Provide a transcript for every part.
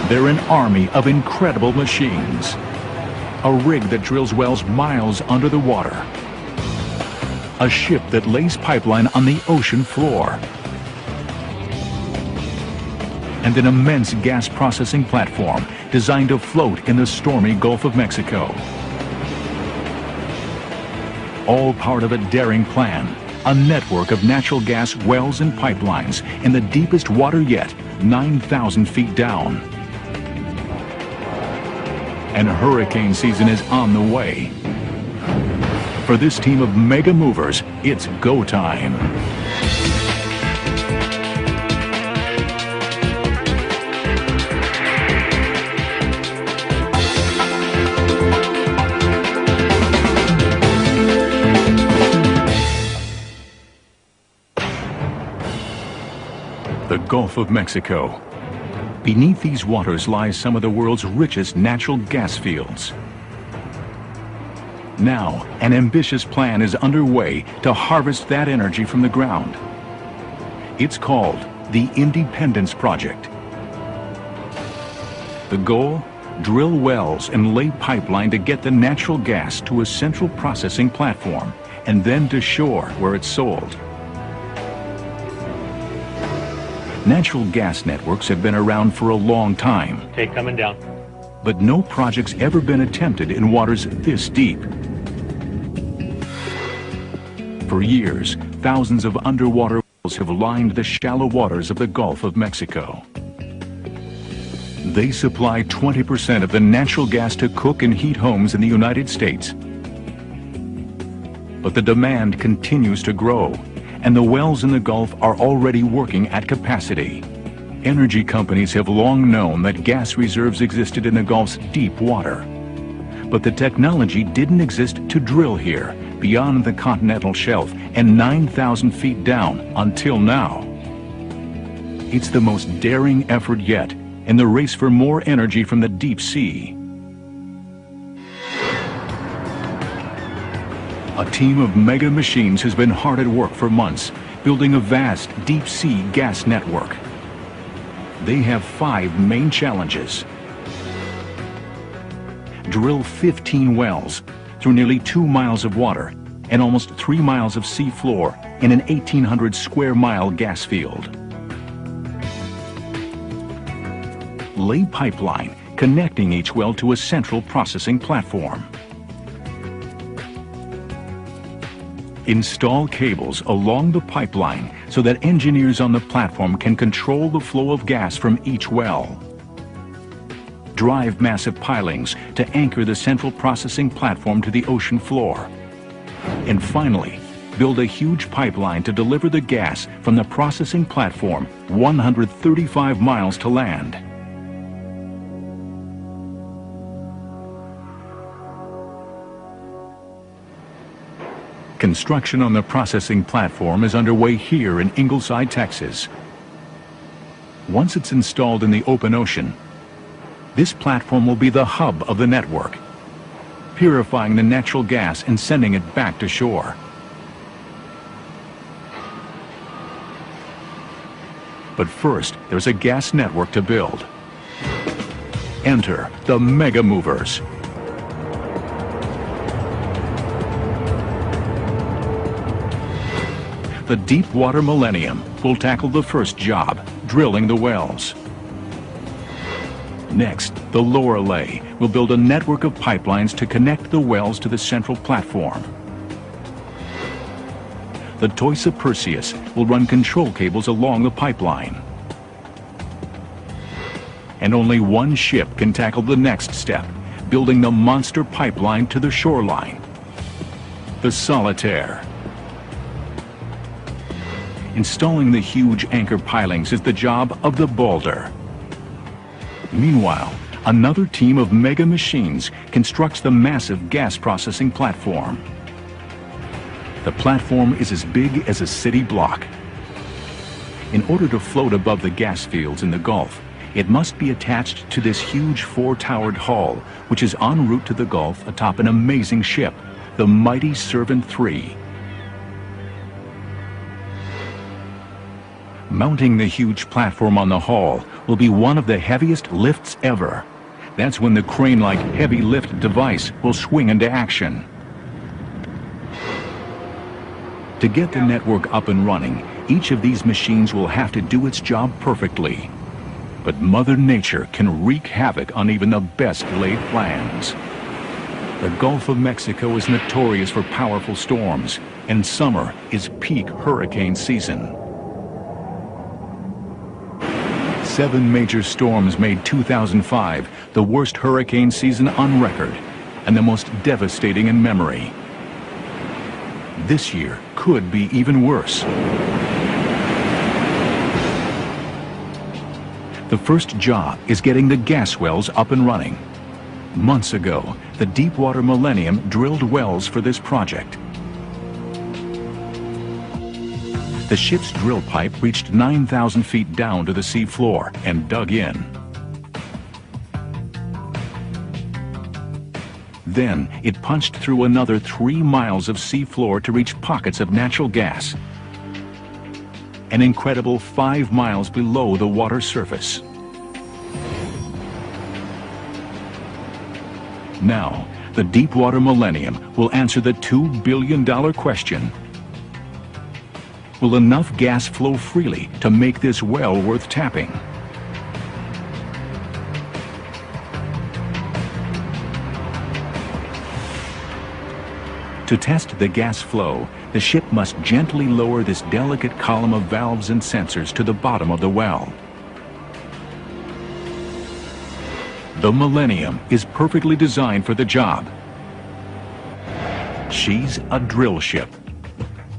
They're an army of incredible machines. A rig that drills wells miles under the water. A ship that lays pipeline on the ocean floor. And an immense gas processing platform designed to float in the stormy Gulf of Mexico. All part of a daring plan, a network of natural gas wells and pipelines in the deepest water yet, 9,000 feet down. And hurricane season is on the way. For this team of mega movers, it's go time. The Gulf of Mexico. Beneath these waters lies some of the world's richest natural gas fields. Now, an ambitious plan is underway to harvest that energy from the ground. It's called the Independence Project. The goal? Drill wells and lay pipeline to get the natural gas to a central processing platform and then to shore where it's sold. Natural gas networks have been around for a long time. Okay, coming down. But no project's ever been attempted in waters this deep. For years, thousands of underwater wells have lined the shallow waters of the Gulf of Mexico. They supply 20% of the natural gas to cook and heat homes in the United States. But the demand continues to grow, and the wells in the Gulf are already working at capacity. Energy companies have long known that gas reserves existed in the Gulf's deep water. But the technology didn't exist to drill here, beyond the continental shelf and 9,000 feet down until now. It's the most daring effort yet in the race for more energy from the deep sea. A team of mega machines has been hard at work for months, building a vast deep-sea gas network. They have 5 main challenges. Drill 15 wells through nearly 2 miles of water and almost 3 miles of sea floor in an 1,800 square mile gas field. Lay pipeline connecting each well to a central processing platform. Install cables along the pipeline so that engineers on the platform can control the flow of gas from each well. Drive massive pilings to anchor the central processing platform to the ocean floor. And finally, build a huge pipeline to deliver the gas from the processing platform 135 miles to land. Construction on the processing platform is underway here in Ingleside, Texas. Once it's installed in the open ocean, this platform will be the hub of the network, purifying the natural gas and sending it back to shore. But first, there's a gas network to build. Enter the Mega Movers. The Deepwater Millennium will tackle the first job, drilling the wells. Next, the Lorelei will build a network of pipelines to connect the wells to the central platform. The Toisa Perseus will run control cables along the pipeline. And only one ship can tackle the next step, building the monster pipeline to the shoreline. The Solitaire. Installing the huge anchor pilings is the job of the Balder. Meanwhile, another team of mega machines constructs the massive gas processing platform. The platform is as big as a city block. In order to float above the gas fields in the Gulf, it must be attached to this huge 4-towered hull, which is en route to the Gulf atop an amazing ship, the mighty Servant 3. Mounting the huge platform on the hull will be one of the heaviest lifts ever. That's when the crane-like heavy lift device will swing into action. To get the network up and running, each of these machines will have to do its job perfectly. But Mother Nature can wreak havoc on even the best laid plans. The Gulf of Mexico is notorious for powerful storms, and summer is peak hurricane season. 7 major storms made 2005 the worst hurricane season on record and the most devastating in memory. This year could be even worse. The first job is getting the gas wells up and running. Months ago, the Deepwater Millennium drilled wells for this project. The ship's drill pipe reached 9,000 feet down to the sea floor and dug in. Then it punched through another 3 miles of sea floor to reach pockets of natural gas. An incredible 5 miles below the water surface. Now, the Deepwater Millennium will answer the $2 billion question. Will enough gas flow freely to make this well worth tapping? To test the gas flow, the ship must gently lower this delicate column of valves and sensors to the bottom of the well. The Millennium is perfectly designed for the job. She's a drill ship.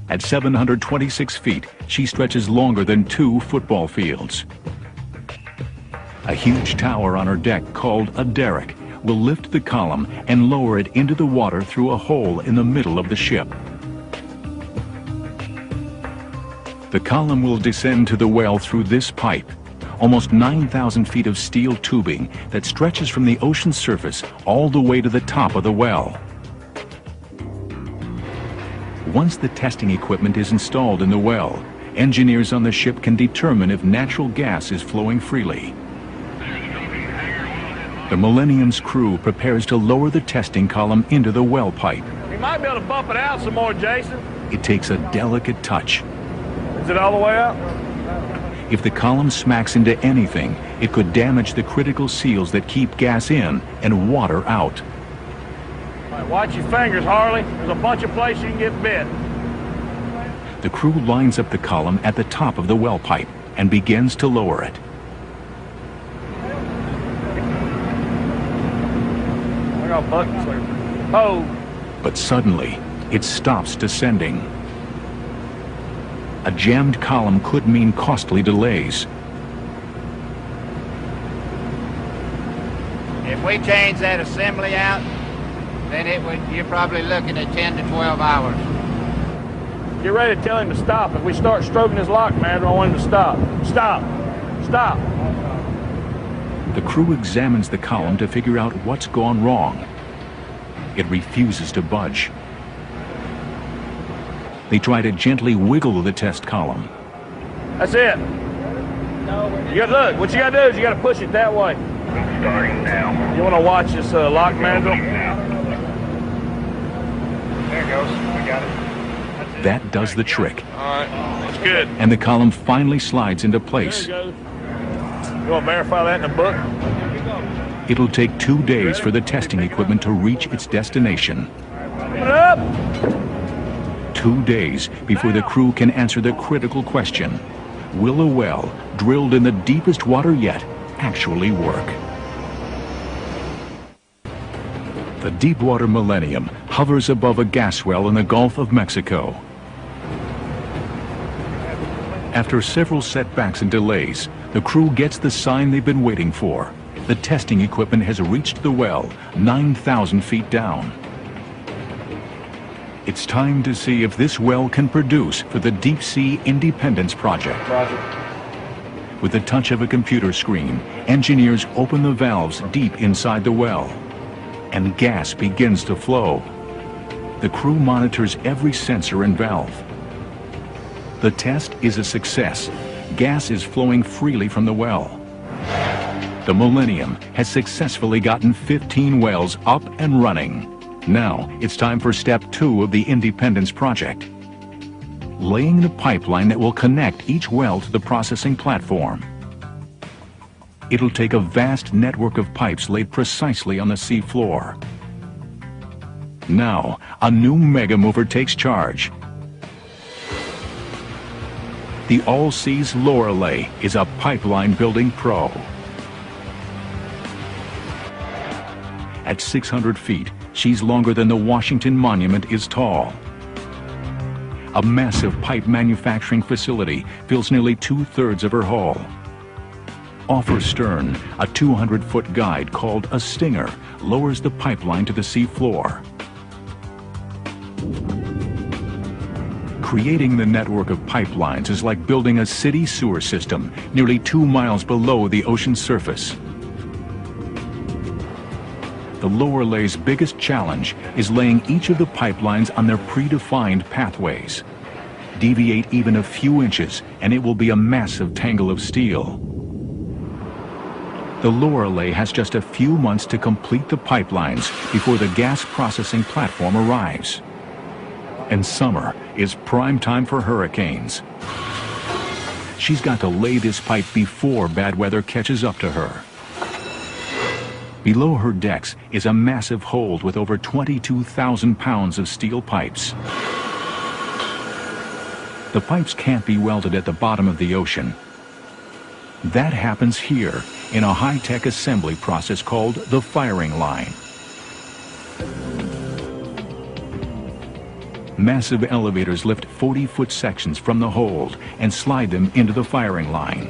At 726 feet, she stretches longer than 2 football fields. A huge tower on her deck called a derrick will lift the column and lower it into the water through a hole in the middle of the ship. The column will descend to the well through this pipe, almost 9,000 feet of steel tubing that stretches from the ocean surface all the way to the top of the well. Once the testing equipment is installed in the well, engineers on the ship can determine if natural gas is flowing freely. The Millennium's crew prepares to lower the testing column into the well pipe. You might be able to bump it out some more, Jason. It takes a delicate touch. Is it all the way up? If the column smacks into anything, it could damage the critical seals that keep gas in and water out. All right, watch your fingers, Harley. There's a bunch of places you can get bit. The crew lines up the column at the top of the well pipe and begins to lower it. I got buckets there. Oh. But suddenly, it stops descending. A jammed column could mean costly delays. If we change that assembly out, then you're probably looking at 10 to 12 hours. Get ready to tell him to stop. If we start stroking his lock, man, I don't want him to stop. Stop. Stop. The crew examines the column to figure out what's gone wrong. It refuses to budge. They try to gently wiggle the test column. That's it. You got look. What you got to do is you got to push it that way. Starting now. You want to watch this lock mandrel? There it goes. We got it. That does the trick. All right. That's good. And the column finally slides into place. There it goes. You want to verify that in the book? It'll take 2 days for the testing equipment to reach its destination. Put it up. 2 days before the crew can answer the critical question: will a well drilled in the deepest water yet actually work? The Deepwater Millennium hovers above a gas well in the Gulf of Mexico. After several setbacks and delays, the crew gets the sign they've been waiting for. The testing equipment has reached the well, 9,000 feet down. It's time to see if this well can produce for the Deep Sea Independence Project. With the touch of a computer screen, engineers open the valves deep inside the well, and gas begins to flow. The crew monitors every sensor and valve. The test is a success, gas is flowing freely from the well. The Millennium has successfully gotten 15 wells up and running. Now it's time for step 2 of the Independence project. Laying the pipeline that will connect each well to the processing platform. It'll take a vast network of pipes laid precisely on the sea floor. Now, a new mega mover takes charge. The Allseas Lorelei is a pipeline building pro. At 600 feet, she's longer than the Washington Monument is tall. A massive pipe manufacturing facility fills nearly 2/3 of her hull. Off her stern, a 200-foot guide called a Stinger lowers the pipeline to the sea floor. Creating the network of pipelines is like building a city sewer system nearly 2 miles below the ocean's surface. The Lorelei's biggest challenge is laying each of the pipelines on their predefined pathways. Deviate even a few inches and it will be a massive tangle of steel. The Lorelei has just a few months to complete the pipelines before the gas processing platform arrives. And summer is prime time for hurricanes. She's got to lay this pipe before bad weather catches up to her. Below her decks is a massive hold with over 22,000 pounds of steel pipes. The pipes can't be welded at the bottom of the ocean. That happens here in a high-tech assembly process called the firing line. Massive elevators lift 40-foot sections from the hold and slide them into the firing line.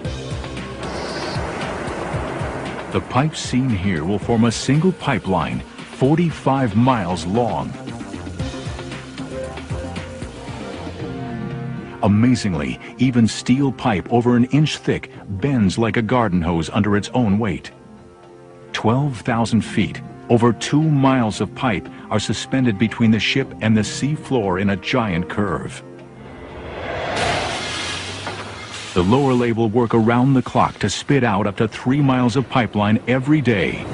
The pipes seen here will form a single pipeline 45 miles long. Amazingly, even steel pipe over an inch thick bends like a garden hose under its own weight. 12,000 feet, over 2 miles of pipe are suspended between the ship and the sea floor in a giant curve. The Lorelei will work around the clock to spit out up to 3 miles of pipeline every day,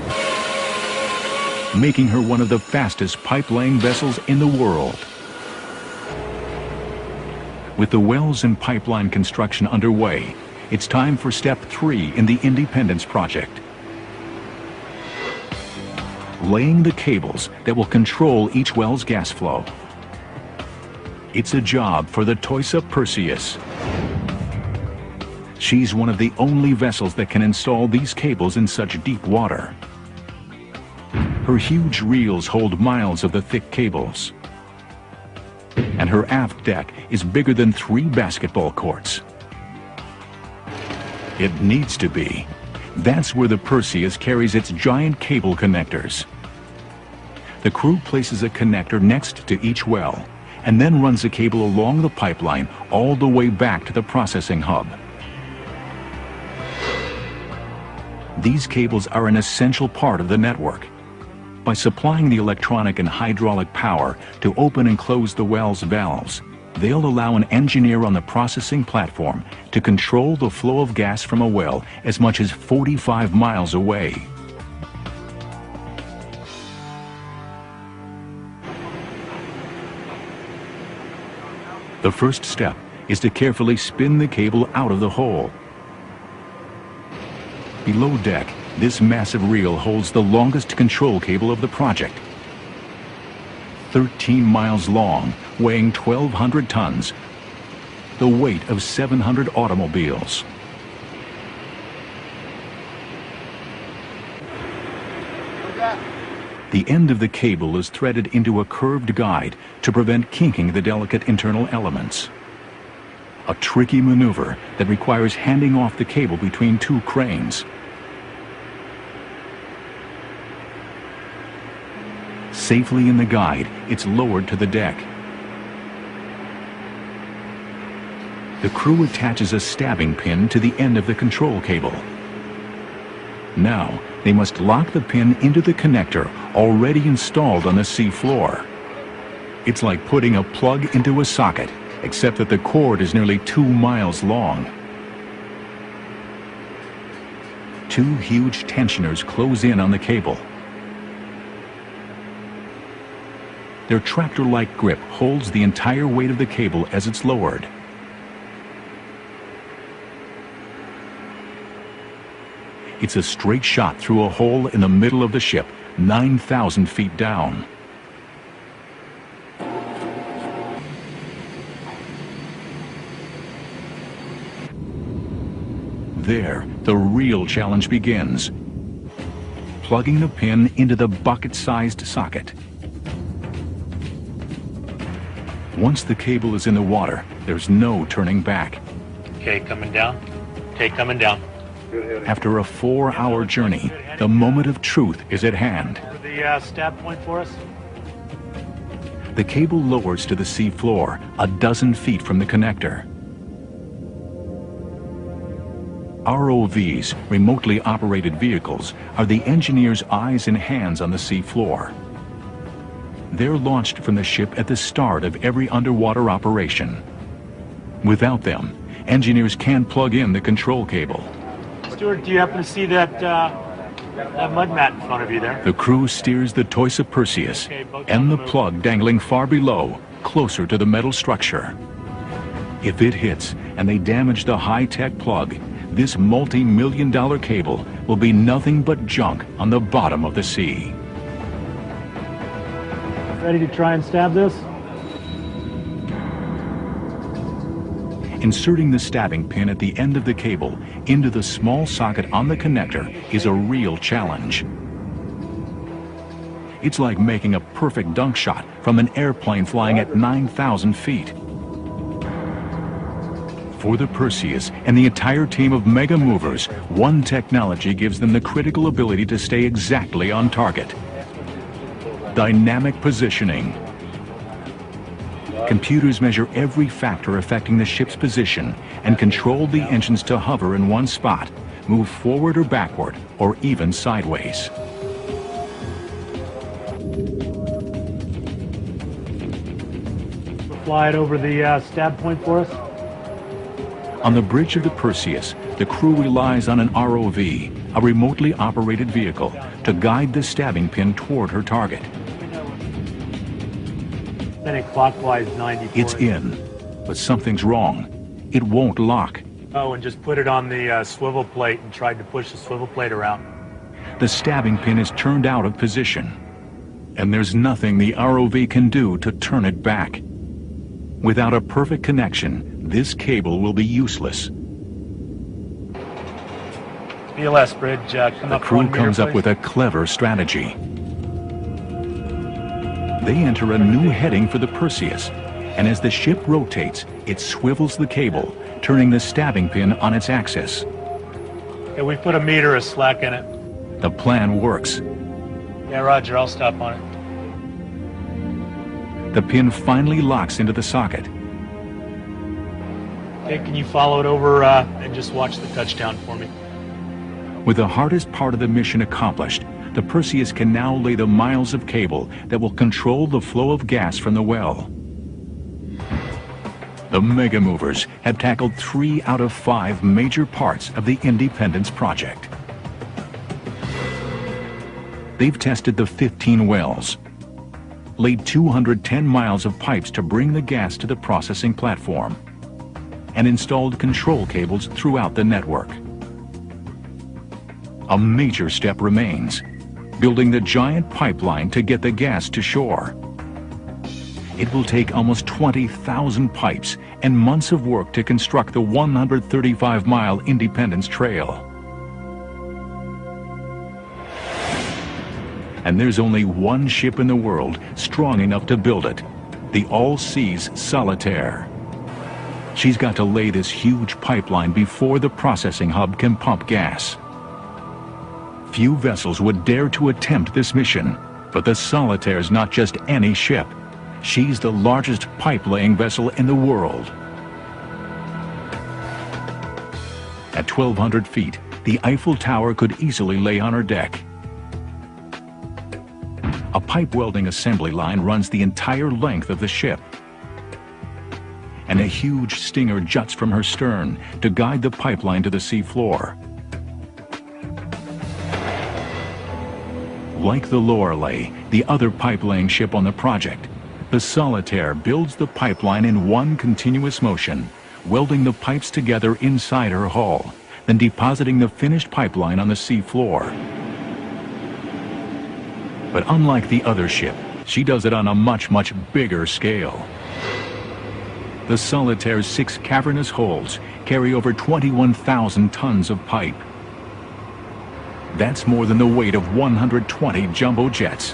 making her one of the fastest pipe-laying vessels in the world. With the wells and pipeline construction underway, it's time for step 3 in the Independence project. Laying the cables that will control each well's gas flow. It's a job for the Toisa Perseus. She's one of the only vessels that can install these cables in such deep water. Her huge reels hold miles of the thick cables. And her aft deck is bigger than 3 basketball courts. It needs to be. That's where the Perseus carries its giant cable connectors. The crew places a connector next to each well, and then runs the cable along the pipeline all the way back to the processing hub. These cables are an essential part of the network. By supplying the electronic and hydraulic power to open and close the well's valves, they'll allow an engineer on the processing platform to control the flow of gas from a well as much as 45 miles away. The first step is to carefully spin the cable out of the hole. Below deck, this massive reel holds the longest control cable of the project. 13 miles long, weighing 1,200 tons, the weight of 700 automobiles. The end of the cable is threaded into a curved guide to prevent kinking the delicate internal elements. A tricky maneuver that requires handing off the cable between 2 cranes. Safely in the guide, it's lowered to the deck. The crew attaches a stabbing pin to the end of the control cable. Now, they must lock the pin into the connector already installed on the sea floor. It's like putting a plug into a socket, except that the cord is nearly 2 miles long. Two huge tensioners close in on the cable. Their tractor-like grip holds the entire weight of the cable as it's lowered. It's a straight shot through a hole in the middle of the ship, 9,000 feet down. There, the real challenge begins. Plugging the pin into the bucket-sized socket. Once the cable is in the water, there's no turning back. Okay, coming down. Okay, coming down. After a 4-hour journey, the moment of truth is at hand. The stab point for us. The cable lowers to the sea floor, a dozen feet from the connector. ROVs, remotely operated vehicles, are the engineers' eyes and hands on the sea floor. They're launched from the ship at the start of every underwater operation. Without them, engineers can't plug in the control cable. Stuart, do you happen to see that mud mat in front of you there? The crew steers the Toisa Perseus and the plug dangling far below, closer to the metal structure. If it hits and they damage the high-tech plug, this multi-million-dollar cable will be nothing but junk on the bottom of the sea. Ready to try and stab this? Inserting the stabbing pin at the end of the cable into the small socket on the connector is a real challenge. It's like making a perfect dunk shot from an airplane flying at 9,000 feet. For the Perseus and the entire team of Mega Movers, one technology gives them the critical ability to stay exactly on target. Dynamic positioning. Computers measure every factor affecting the ship's position and control the engines to hover in one spot, move forward or backward, or even sideways. Fly it over the stab point for us. On the bridge of the Perseus, the crew relies on an ROV, a remotely operated vehicle, to guide the stabbing pin toward her target. Then it clockwise 94. It's in, but something's wrong. It won't lock. Oh, and just put it on the swivel plate and tried to push the swivel plate around. The stabbing pin is turned out of position, and there's nothing the ROV can do to turn it back. Without a perfect connection, this cable will be useless. BLS bridge, come The up crew 1 meter, comes up please. with a clever strategy. They enter a new heading for the Perseus, and as the ship rotates, it swivels the cable, turning the stabbing pin on its axis. Okay, we put 1 meter of slack in it. The plan works. Yeah, Roger, I'll stop on it. The pin finally locks into the socket. Okay, can you follow it over and just watch the touchdown for me? With the hardest part of the mission accomplished, the Perseus can now lay the miles of cable that will control the flow of gas from the well. The Mega Movers have tackled 3 out of 5 major parts of the Independence project. They've tested the 15 wells, laid 210 miles of pipes to bring the gas to the processing platform, and installed control cables throughout the network. A major step remains: building the giant pipeline to get the gas to shore. It will take almost 20,000 pipes and months of work to construct the 135-mile Independence Trail. And there's only one ship in the world strong enough to build it, the All-Seas Solitaire. She's got to lay this huge pipeline before the processing hub can pump gas. Few vessels would dare to attempt this mission, but the Solitaire's not just any ship. She's the largest pipe-laying vessel in the world. At 1,200 feet, the Eiffel Tower could easily lay on her deck. A pipe welding assembly line runs the entire length of the ship, and a huge stinger juts from her stern to guide the pipeline to the sea floor. Like the Lorelei, the other pipe-laying ship on the project, the Solitaire builds the pipeline in one continuous motion, welding the pipes together inside her hull, then depositing the finished pipeline on the sea floor. But unlike the other ship, she does it on a much bigger scale. The Solitaire's 6 cavernous holds carry over 21,000 tons of pipe. That's more than the weight of 120 jumbo jets.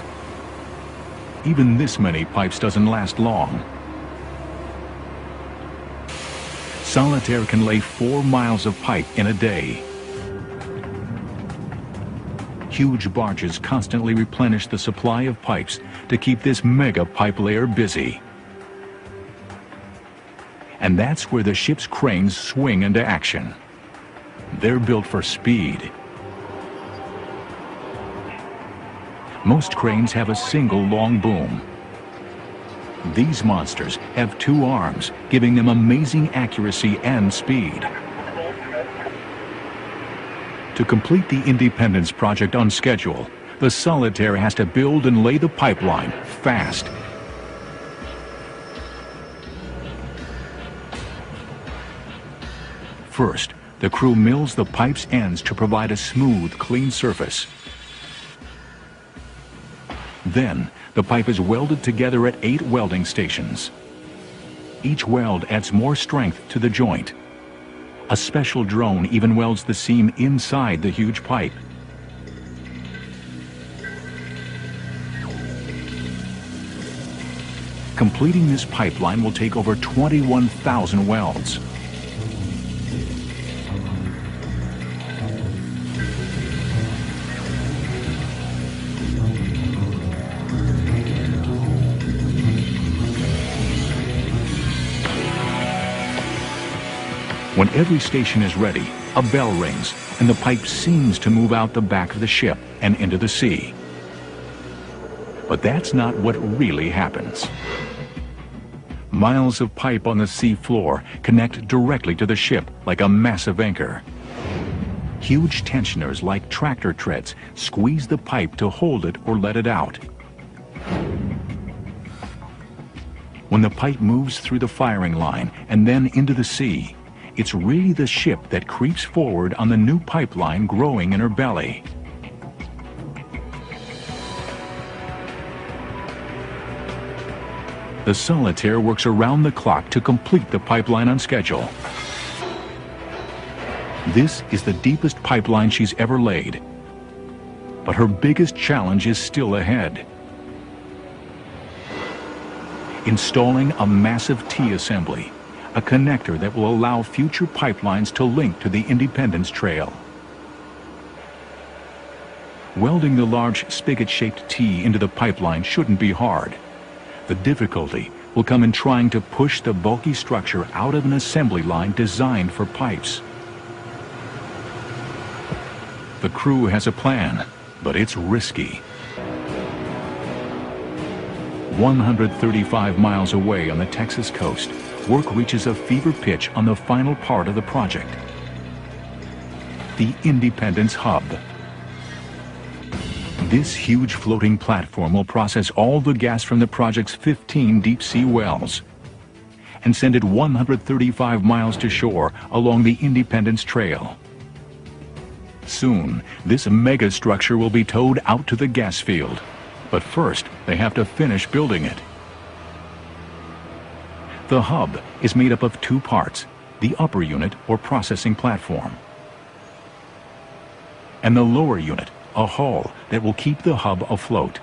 Even this many pipes doesn't last long. Solitaire can lay 4 miles of pipe in a day. Huge barges constantly replenish the supply of pipes to keep this mega pipe layer busy. And that's where the ship's cranes swing into action. They're built for speed. Most cranes have a single long boom. These monsters have 2 arms, giving them amazing accuracy and speed. To complete the Independence project on schedule, the Solitaire has to build and lay the pipeline fast. First, the crew mills the pipe's ends to provide a smooth, clean surface. Then, the pipe is welded together at 8 welding stations. Each weld adds more strength to the joint. A special drone even welds the seam inside the huge pipe. Completing this pipeline will take over 21,000 welds. When every station is ready, a bell rings, and the pipe seems to move out the back of the ship and into the sea. But that's not what really happens. Miles of pipe on the sea floor connect directly to the ship like a massive anchor. Huge tensioners like tractor treads squeeze the pipe to hold it or let it out. When the pipe moves through the firing line and then into the sea, it's really the ship that creeps forward on the new pipeline growing in her belly. The Solitaire works around the clock to complete the pipeline on schedule. This is the deepest pipeline she's ever laid. But her biggest challenge is still ahead. Installing a massive T-assembly, a connector that will allow future pipelines to link to the Independence Trail. Welding the large spigot-shaped T into the pipeline shouldn't be hard. The difficulty will come in trying to push the bulky structure out of an assembly line designed for pipes. The crew has a plan, but it's risky. 135 miles away on the Texas coast, work reaches a fever pitch on the final part of the project, the Independence Hub. This huge floating platform will process all the gas from the project's 15 deep-sea wells and send it 135 miles to shore along the Independence Trail. Soon, this mega structure will be towed out to the gas field, but first they have to finish building it. The hub is made up of 2 parts, the upper unit or processing platform, and the lower unit, a hull that will keep the hub afloat.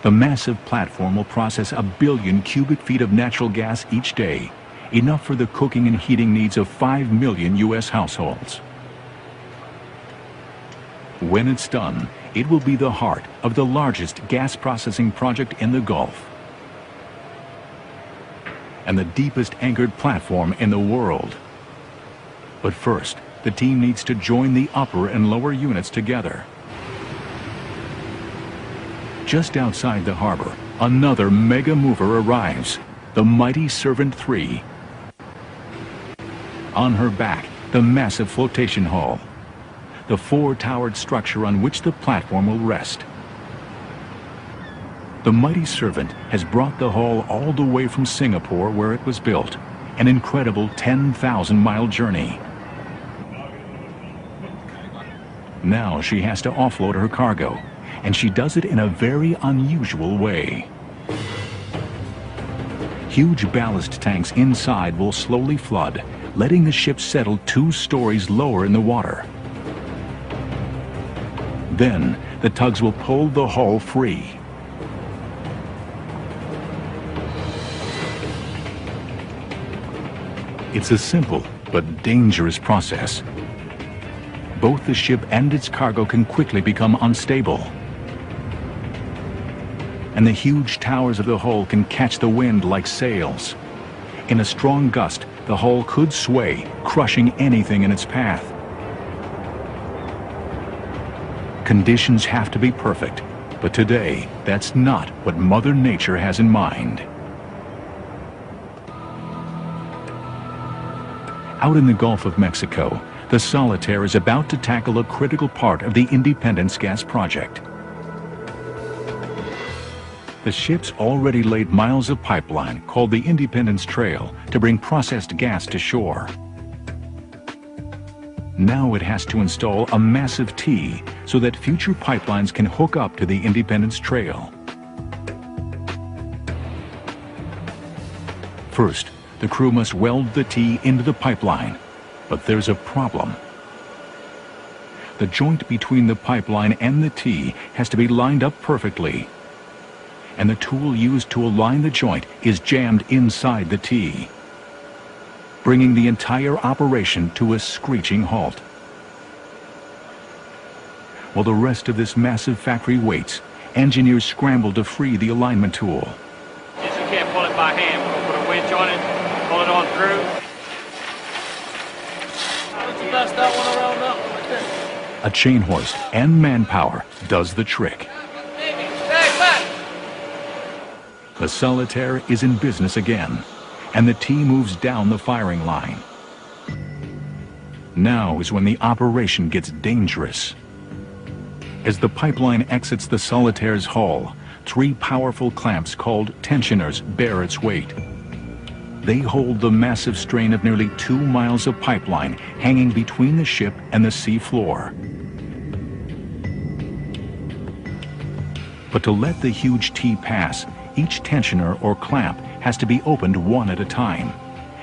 The massive platform will process 1 billion cubic feet of natural gas each day, enough for the cooking and heating needs of 5 million U.S. households. When it's done, it will be the heart of the largest gas processing project in the Gulf and the deepest anchored platform in the world. But first, the team needs to join the upper and lower units together. Just outside the harbor, another mega mover arrives, the mighty Servant 3. On her back, the massive flotation hull. the four-towered structure on which the platform will rest. The Mighty Servant has brought the hull all the way from Singapore where it was built, an incredible 10,000-mile journey. Now she has to offload her cargo, and she does it in a very unusual way. Huge ballast tanks inside will slowly flood, letting the ship settle 2 stories lower in the water. Then, the tugs will pull the hull free. It's a simple but dangerous process. Both the ship and its cargo can quickly become unstable. And the huge towers of the hull can catch the wind like sails. In a strong gust, the hull could sway, crushing anything in its path. Conditions have to be perfect, but today, that's not what Mother Nature has in mind. Out in the Gulf of Mexico, the Solitaire is about to tackle a critical part of the Independence Gas Project. The ship's already laid miles of pipeline called the Independence Trail to bring processed gas to shore. Now it has to install a massive T so that future pipelines can hook up to the Independence Trail. First, the crew must weld the T into the pipeline, but there's a problem. The joint between the pipeline and the T has to be lined up perfectly, and the tool used to align the joint is jammed inside the T, bringing the entire operation to a screeching halt. While the rest of this massive factory waits, engineers scramble to free the alignment tool. Yes, you can't pull it by hand. We'll put a winch on it, pull it on through. Bust that one around up like this. A chain hoist and manpower does the trick. The Solitaire is in business again, and the T moves down the firing line. Now is when the operation gets dangerous. As the pipeline exits the Solitaire's hull, 3 powerful clamps called tensioners bear its weight. They hold the massive strain of nearly 2 miles of pipeline hanging between the ship and the sea floor. But to let the huge T pass, each tensioner or clamp has to be opened one at a time.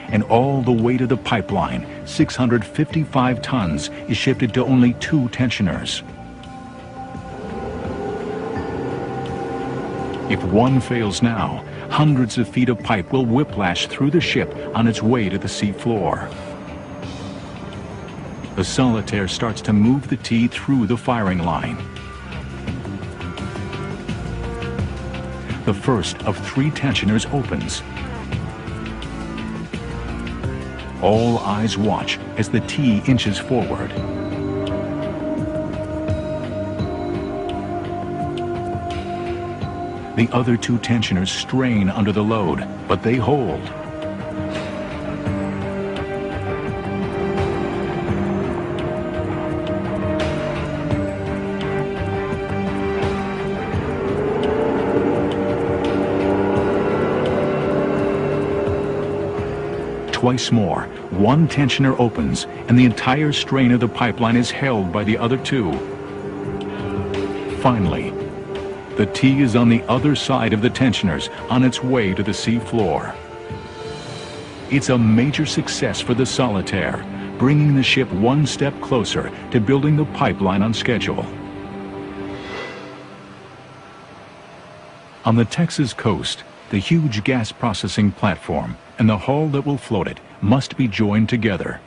And all the weight of the pipeline, 655 tons, is shifted to only 2 tensioners. If one fails now, hundreds of feet of pipe will whiplash through the ship on its way to the sea floor. The Solitaire starts to move the T through the firing line. The first of 3 tensioners opens. All eyes watch as the T inches forward. The other 2 tensioners strain under the load, but they hold. Twice more, 1 tensioner opens, and the entire strain of the pipeline is held by the other 2. Finally, the T is on the other side of the tensioners on its way to the sea floor. It's a major success for the Solitaire, bringing the ship one step closer to building the pipeline on schedule. On the Texas coast, the huge gas processing platform and the hull that will float it must be joined together.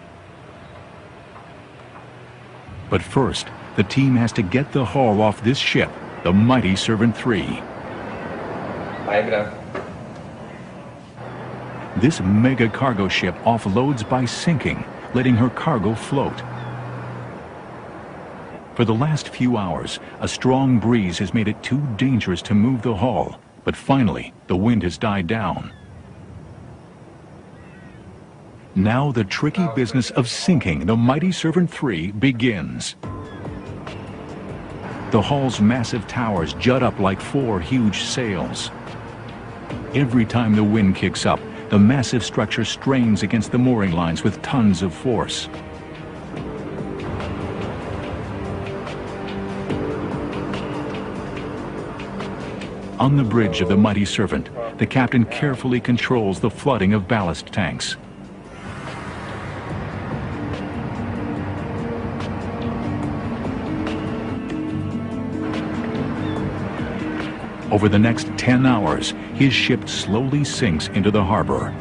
But first, the team has to get the hull off this ship, the Mighty Servant 3. This mega cargo ship offloads by sinking, letting her cargo float. For the last few hours, a strong breeze has made it too dangerous to move the hull, but finally, the wind has died down. Now the tricky business of sinking the Mighty Servant 3 begins. The hull's massive towers jut up like 4 huge sails. Every time the wind kicks up, the massive structure strains against the mooring lines with tons of force. On the bridge of the Mighty Servant, the captain carefully controls the flooding of ballast tanks. Over the next 10 hours, his ship slowly sinks into the harbor.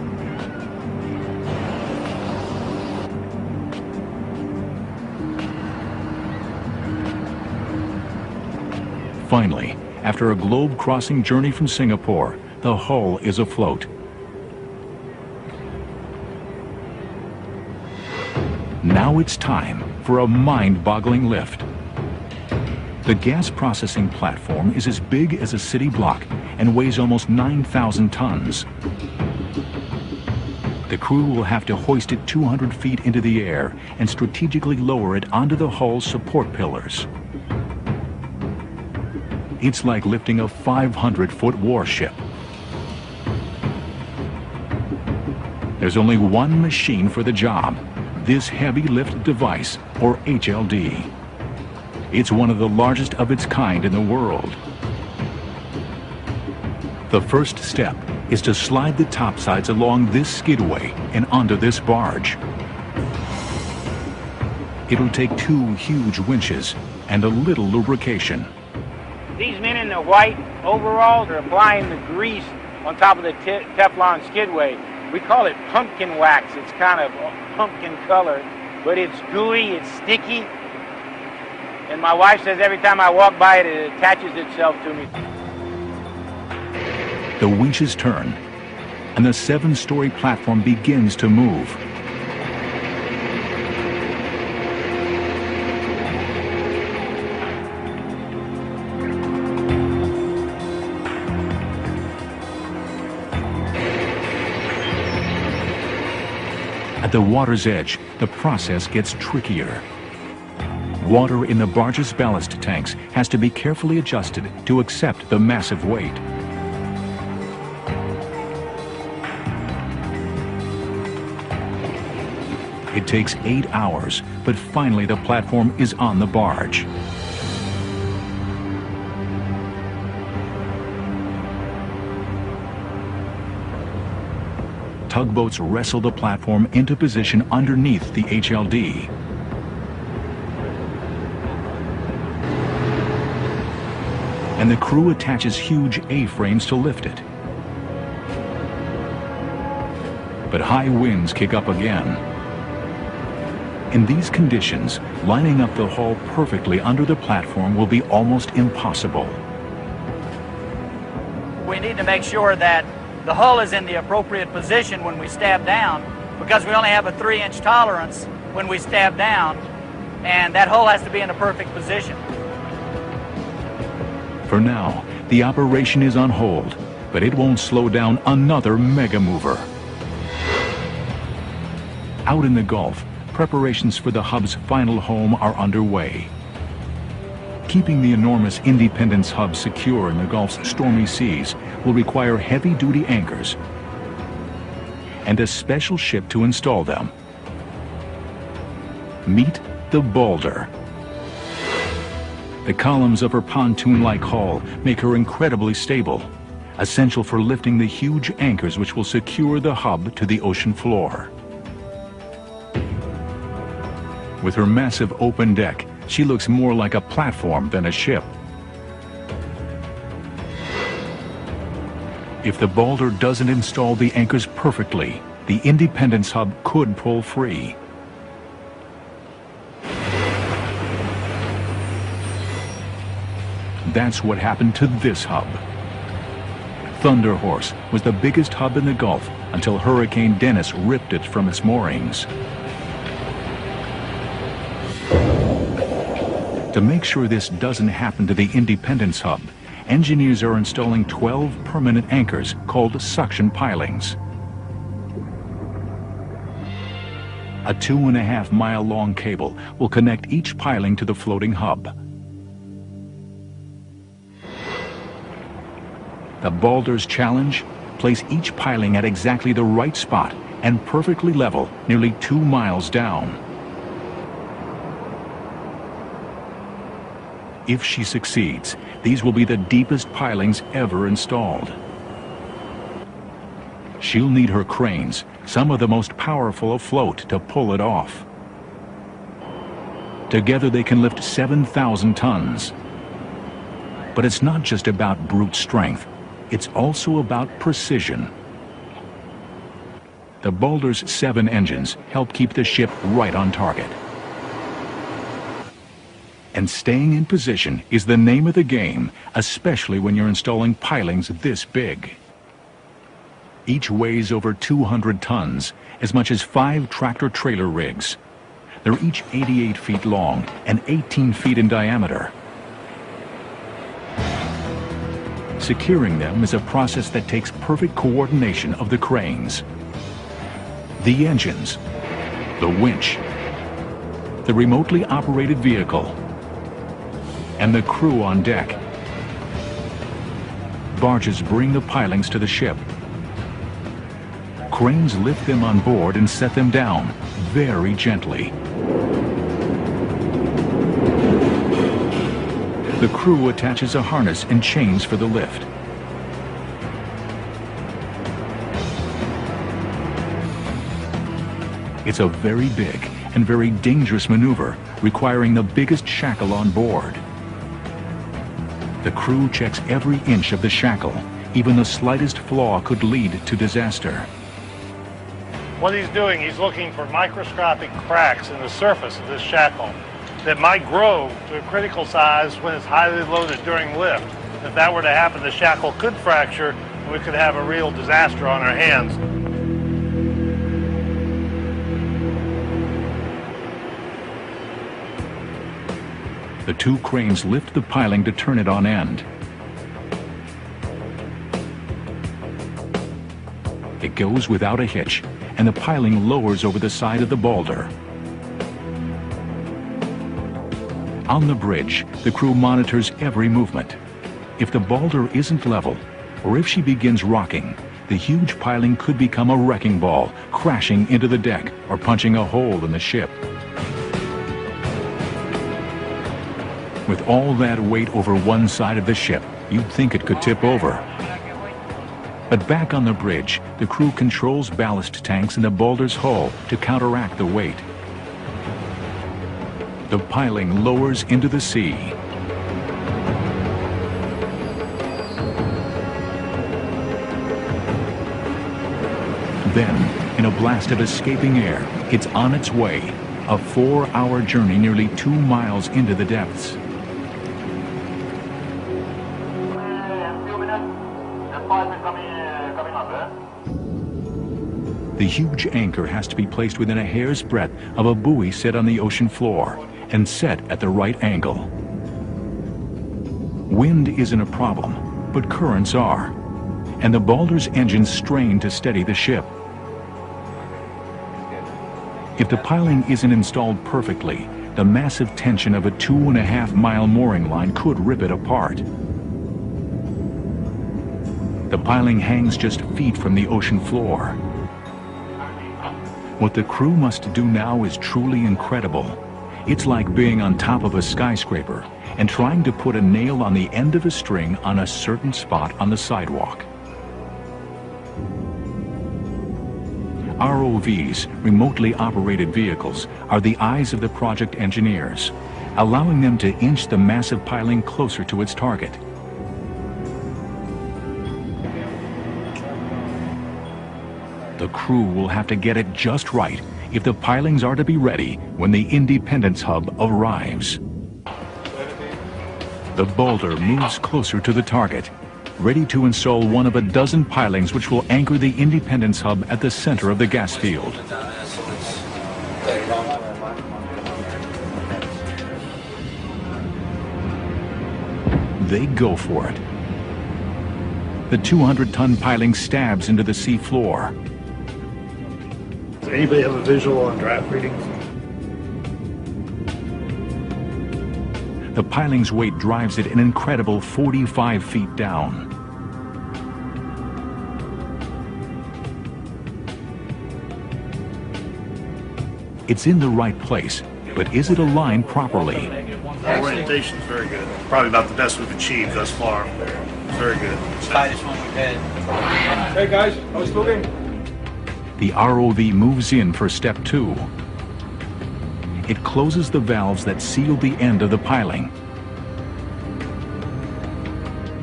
Finally, after a globe-crossing journey from Singapore, the hull is afloat. Now it's time for a mind-boggling lift. The gas processing platform is as big as a city block and weighs almost 9,000 tons. The crew will have to hoist it 200 feet into the air and strategically lower it onto the hull's support pillars. It's like lifting a 500-foot warship. There's only one machine for the job, this Heavy Lift Device, or HLD. It's one of the largest of its kind in the world. The first step is to slide the topsides along this skidway and onto this barge. It'll take 2 huge winches and a little lubrication. These men in the white overalls are applying the grease on top of the Teflon skidway. We call it pumpkin wax. It's kind of pumpkin colored, but it's gooey, it's sticky. And my wife says every time I walk by it, it attaches itself to me. The winches turn, and the 7-story platform begins to move. At the water's edge, the process gets trickier. Water in the barge's ballast tanks has to be carefully adjusted to accept the massive weight. It takes 8 hours, but finally the platform is on the barge. Tugboats wrestle the platform into position underneath the HLD. And the crew attaches huge A-frames to lift it. But high winds kick up again. In these conditions, lining up the hull perfectly under the platform will be almost impossible. We need to make sure that the hull is in the appropriate position when we stab down, because we only have a 3-inch tolerance when we stab down, and that hull has to be in a perfect position. For now, the operation is on hold, but it won't slow down another mega mover. Out in the Gulf, preparations for the hub's final home are underway. Keeping the enormous Independence hub secure in the Gulf's stormy seas will require heavy-duty anchors and a special ship to install them. Meet the Balder. The columns of her pontoon-like hull make her incredibly stable, essential for lifting the huge anchors which will secure the hub to the ocean floor. With her massive open deck, she looks more like a platform than a ship. If the Balder doesn't install the anchors perfectly, the Independence hub could pull free. That's what happened to this hub. Thunder Horse was the biggest hub in the Gulf until Hurricane Dennis ripped it from its moorings. To make sure this doesn't happen to the Independence hub, engineers are installing 12 permanent anchors called suction pilings. A 2.5-mile long cable will connect each piling to the floating hub. The Balder's challenge? Place each piling at exactly the right spot and perfectly level nearly 2 miles down. If she succeeds, these will be the deepest pilings ever installed. She'll need her cranes, some of the most powerful afloat, to pull it off. Together they can lift 7,000 tons. But it's not just about brute strength, it's also about precision. The Balder's 7 engines help keep the ship right on target. And staying in position is the name of the game, especially when you're installing pilings this big. Each weighs over 200 tons, as much as 5 tractor-trailer rigs. They're each 88 feet long and 18 feet in diameter. Securing them is a process that takes perfect coordination of the cranes, the engines, the winch, the remotely operated vehicle, and the crew on deck. Barges bring the pilings to the ship. Cranes lift them on board and set them down very gently. The crew attaches a harness and chains for the lift. It's a very big and very dangerous maneuver, requiring the biggest shackle on board. The crew checks every inch of the shackle. Even the slightest flaw could lead to disaster. What he's doing, he's looking for microscopic cracks in the surface of this shackle that might grow to a critical size when it's highly loaded during lift. If that were to happen, the shackle could fracture and we could have a real disaster on our hands. The 2 cranes lift the piling to turn it on end. It goes without a hitch, and the piling lowers over the side of the Balder. On the bridge, the crew monitors every movement. If the Balder isn't level, or if she begins rocking, the huge piling could become a wrecking ball, crashing into the deck or punching a hole in the ship. With all that weight over one side of the ship, you'd think it could tip over. But back on the bridge, the crew controls ballast tanks in the Balder's hull to counteract the weight. The piling lowers into the sea. Then, in a blast of escaping air, it's on its way, a 4-hour journey nearly 2 miles into the depths. The huge anchor has to be placed within a hair's breadth of a buoy set on the ocean floor and set at the right angle. Wind isn't a problem, but currents are, and the Balder's engines strain to steady the ship. If the piling isn't installed perfectly, the massive tension of a 2.5-mile mooring line could rip it apart. The piling hangs just feet from the ocean floor. What the crew must do now is truly incredible. It's like being on top of a skyscraper and trying to put a nail on the end of a string on a certain spot on the sidewalk. ROVs, remotely operated vehicles, are the eyes of the project engineers, allowing them to inch the massive piling closer to its target. The crew will have to get it just right if the pilings are to be ready when the Independence hub arrives. The Balder moves closer to the target, ready to install one of a dozen pilings which will anchor the Independence hub at the center of the gas field. They go for it. The 200-ton piling stabs into the sea floor. Does anybody have a visual on draft readings? The piling's weight drives it an incredible 45 feet down. It's in the right place, but is it aligned properly? Orientation's very good. Probably about the best we've achieved thus far. Very good. Tightest one we've had. Hey guys, I was looking. The ROV moves in for step 2. It closes the valves that seal the end of the piling.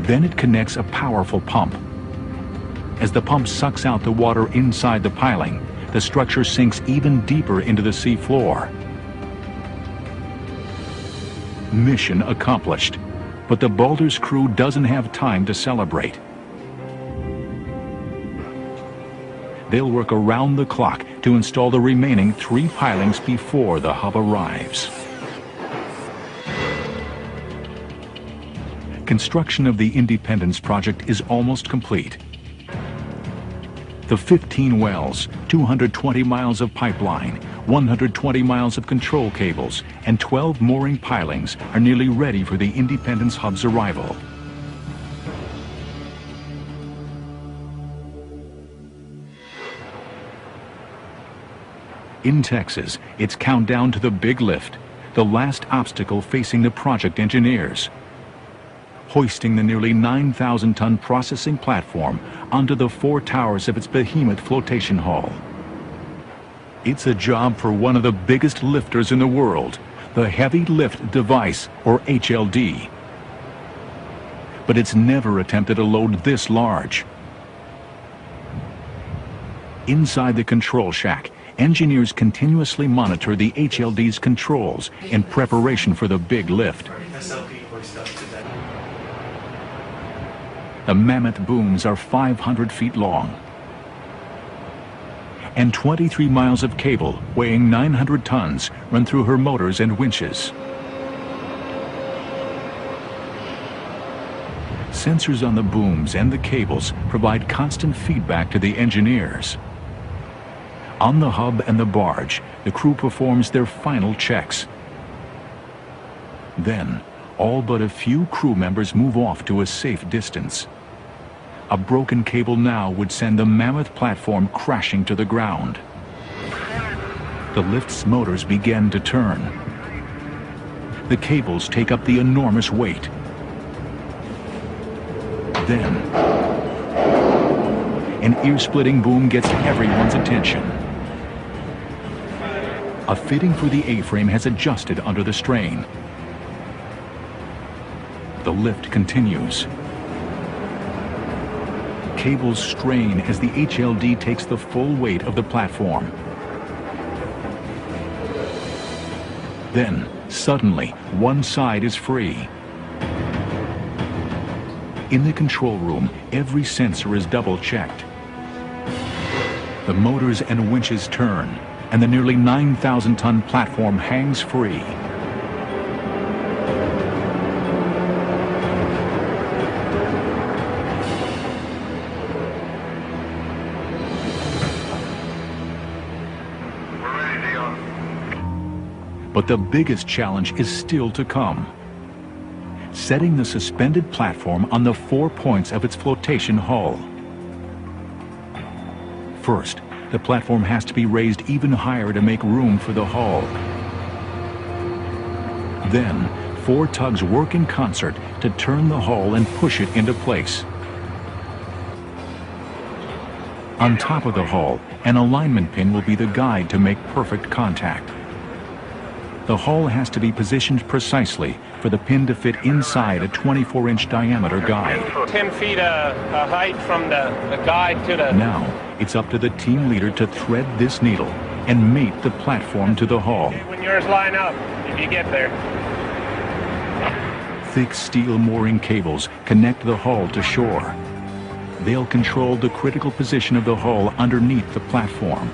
Then it connects a powerful pump. As the pump sucks out the water inside the piling, the structure sinks even deeper into the sea floor. Mission accomplished, but the Balder's crew doesn't have time to celebrate. They'll work around the clock to install the remaining 3 pilings before the hub arrives. Construction of the Independence project is almost complete. The 15 wells, 220 miles of pipeline, 120 miles of control cables, and 12 mooring pilings are nearly ready for the Independence hub's arrival. In Texas, it's countdown to the big lift, the last obstacle facing the project engineers. Hoisting the nearly 9,000-ton processing platform onto the 4 towers of its behemoth flotation hull. It's a job for one of the biggest lifters in the world, the Heavy Lift Device, or HLD. But it's never attempted a load this large. Inside the control shack, engineers continuously monitor the HLD's controls in preparation for the big lift. The mammoth booms are 500 feet long, and 23 miles of cable weighing 900 tons run through her motors and winches. Sensors on the booms and the cables provide constant feedback to the engineers. On the hub and the barge, the crew performs their final checks. Then, all but a few crew members move off to a safe distance. A broken cable now would send the mammoth platform crashing to the ground. The lift's motors begin to turn. The cables take up the enormous weight. Then, an ear-splitting boom gets everyone's attention. A fitting for the A-frame has adjusted under the strain. The lift continues. Cables strain as the HLD takes the full weight of the platform. Then, suddenly, one side is free. In the control room, every sensor is double-checked. The motors and winches turn, and the nearly 9,000-ton platform hangs free. But the biggest challenge is still to come. Setting the suspended platform on the 4 points of its flotation hull. First, the platform has to be raised even higher to make room for the hull. Then, 4 tugs work in concert to turn the hull and push it into place. On top of the hull, an alignment pin will be the guide to make perfect contact. The hull has to be positioned precisely for the pin to fit inside a 24-inch diameter guide. 10 feet height from the guide to the... Now, it's up to the team leader to thread this needle and mate the platform to the hull. When yours line up, if you get there. Thick steel mooring cables connect the hull to shore. They'll control the critical position of the hull underneath the platform.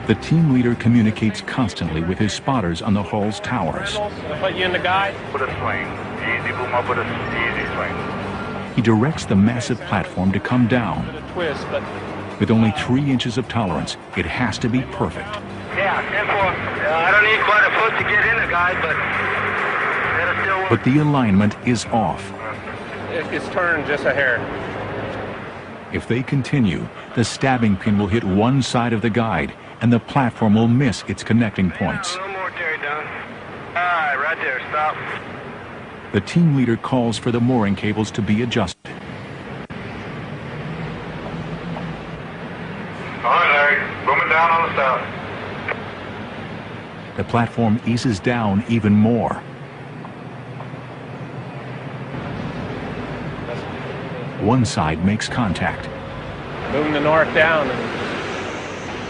The team leader communicates constantly with his spotters on the hull's towers. I'll put you in the guide. Put a swing. Easy boom, I'll put a easy swing. He directs the massive platform to come down. A twist, but With only 3 inches of tolerance, it has to be perfect. Yeah, 10-4. I don't need quite a foot to get in the guide, but that'll still work. But the alignment is off. it's turned just a hair. If they continue, the stabbing pin will hit one side of the guide, and the platform will miss its connecting points. A little more, Terry, down. All right, right there, stop. The team leader calls for the mooring cables to be adjusted. All right, Larry, booming down on the south. The platform eases down even more. One side makes contact. Boom the north down.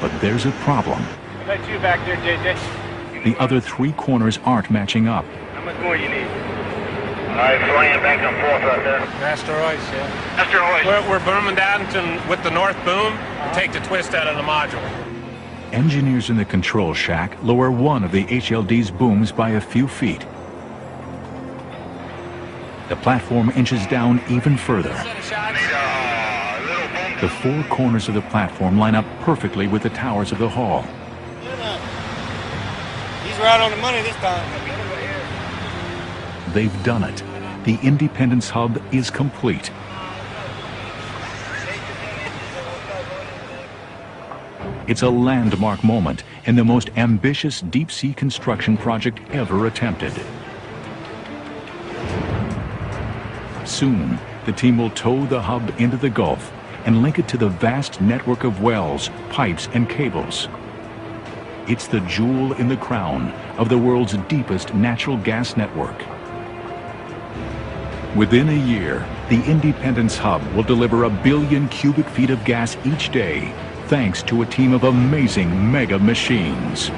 But there's a problem. How about you back there, JJ? The other three corners aren't matching up. How much more you need? All right, flying back and forth out there. Master Hoist, yeah. Master Hoist. We're booming down with the north boom to take the twist out of the module. Engineers in the control shack lower one of the HLD's booms by a few feet. The platform inches down even further. The four corners of the platform line up perfectly with the towers of the hall. He's right on the money this time. They've done it. The Independence hub is complete. It's a landmark moment in the most ambitious deep-sea construction project ever attempted. Soon, the team will tow the hub into the Gulf and link it to the vast network of wells, pipes, and cables. It's the jewel in the crown of the world's deepest natural gas network. Within a year, the Independence hub will deliver 1 billion cubic feet of gas each day, thanks to a team of amazing mega machines.